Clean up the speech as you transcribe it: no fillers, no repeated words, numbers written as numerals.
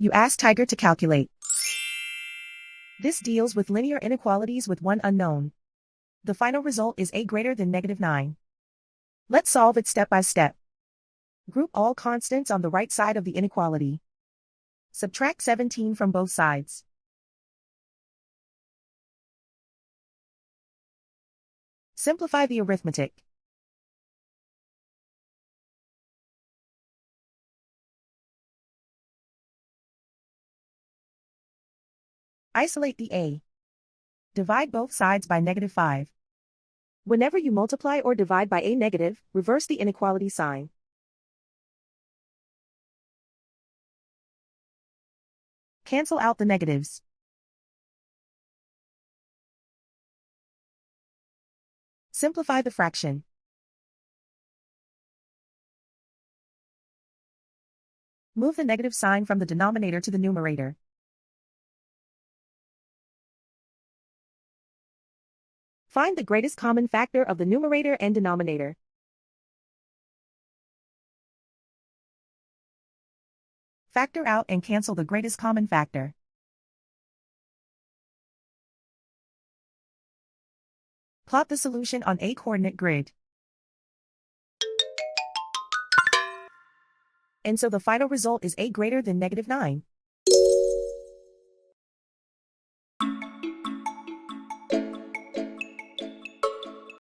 You ask Tiger to calculate. This deals with linear inequalities with one unknown. The final result is a greater than -9. Let's solve it step by step. Group all constants on the right side of the inequality. Subtract 17 from both sides. Simplify the arithmetic. Isolate the a. Divide both sides by -5. Whenever you multiply or divide by a negative, reverse the inequality sign. Cancel out the negatives. Simplify the fraction. Move the negative sign from the denominator to the numerator. Find the greatest common factor of the numerator and denominator. Factor out and cancel the greatest common factor. Plot the solution on a coordinate grid. And so the final result is a greater than -9.